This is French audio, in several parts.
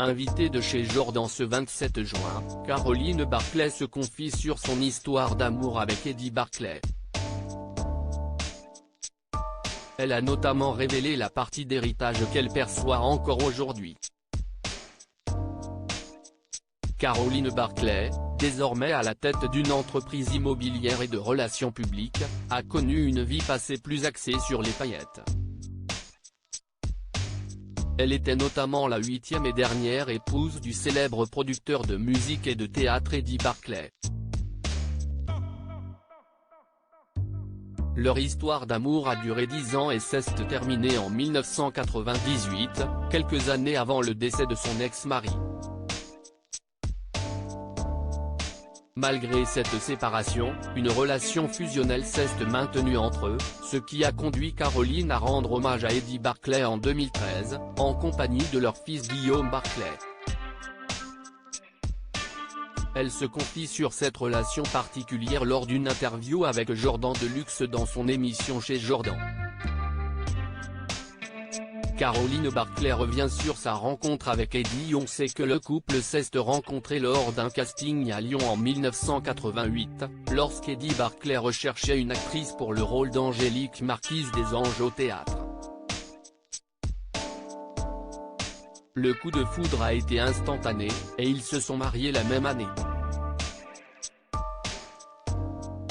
Invitée de chez Jordan ce 27 juin, Caroline Barclay se confie sur son histoire d'amour avec Eddie Barclay. Elle a notamment révélé la partie d'héritage qu'elle perçoit encore aujourd'hui. Caroline Barclay, désormais à la tête d'une entreprise immobilière et de relations publiques, a connu une vie passée plus axée sur les paillettes. Elle était notamment la 8e et dernière épouse du célèbre producteur de musique et de théâtre Eddie Barclay. Leur histoire d'amour a duré 10 ans et s'est terminée en 1998, quelques années avant le décès de son ex-mari. Malgré cette séparation, une relation fusionnelle s'est maintenue entre eux, ce qui a conduit Caroline à rendre hommage à Eddie Barclay en 2013, en compagnie de leur fils Guillaume Barclay. Elle se confie sur cette relation particulière lors d'une interview avec Jordan Deluxe dans son émission chez Jordan. Caroline Barclay revient sur sa rencontre avec Eddie. On sait que le couple s'est rencontré lors d'un casting à Lyon en 1988, lorsqu'Eddie Barclay recherchait une actrice pour le rôle d'Angélique Marquise des Anges au théâtre. Le coup de foudre a été instantané, et ils se sont mariés la même année.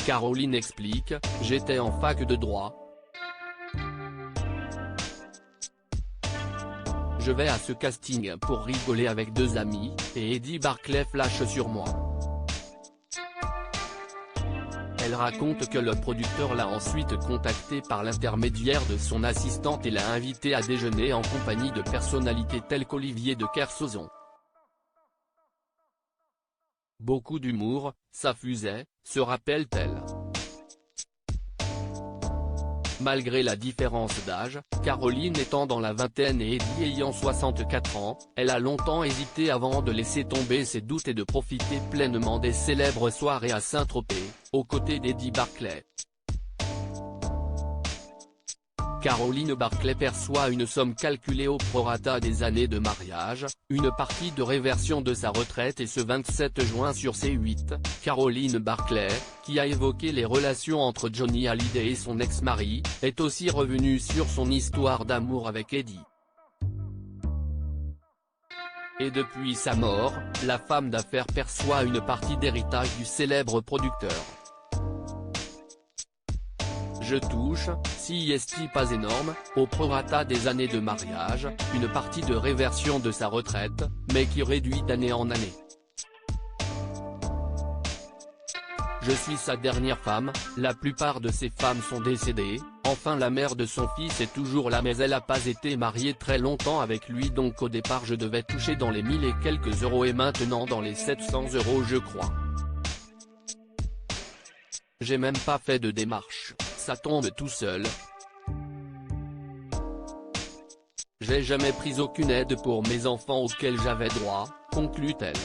Caroline explique, « J'étais en fac de droit. Je vais à ce casting pour rigoler avec 2 amis, et Eddie Barclay flash sur moi. » Elle raconte que le producteur l'a ensuite contacté par l'intermédiaire de son assistante et l'a invité à déjeuner en compagnie de personnalités telles qu'Olivier de Kersauzon. Beaucoup d'humour, ça fusait, se rappelle-t-elle. Malgré la différence d'âge, Caroline étant dans la vingtaine et Eddie ayant 64 ans, elle a longtemps hésité avant de laisser tomber ses doutes et de profiter pleinement des célèbres soirées à Saint-Tropez, aux côtés d'Eddie Barclay. Caroline Barclay perçoit une somme calculée au prorata des années de mariage, une partie de réversion de sa retraite, et ce 27 juin sur C8, Caroline Barclay, qui a évoqué les relations entre Johnny Hallyday et son ex-mari, est aussi revenue sur son histoire d'amour avec Eddie. Et depuis sa mort, la femme d'affaires perçoit une partie d'héritage du célèbre producteur. Je touche, si est pas énorme, au prorata des années de mariage, une partie de réversion de sa retraite, mais qui réduit d'année en année. Je suis sa dernière femme, la plupart de ses femmes sont décédées, enfin la mère de son fils est toujours là, mais elle n'a pas été mariée très longtemps avec lui, donc au départ je devais toucher dans les 1000 et quelques euros et maintenant dans les 700 € je crois. J'ai même pas fait de démarche. Ça tombe tout seul. J'ai jamais pris aucune aide pour mes enfants auxquels j'avais droit, conclut-elle.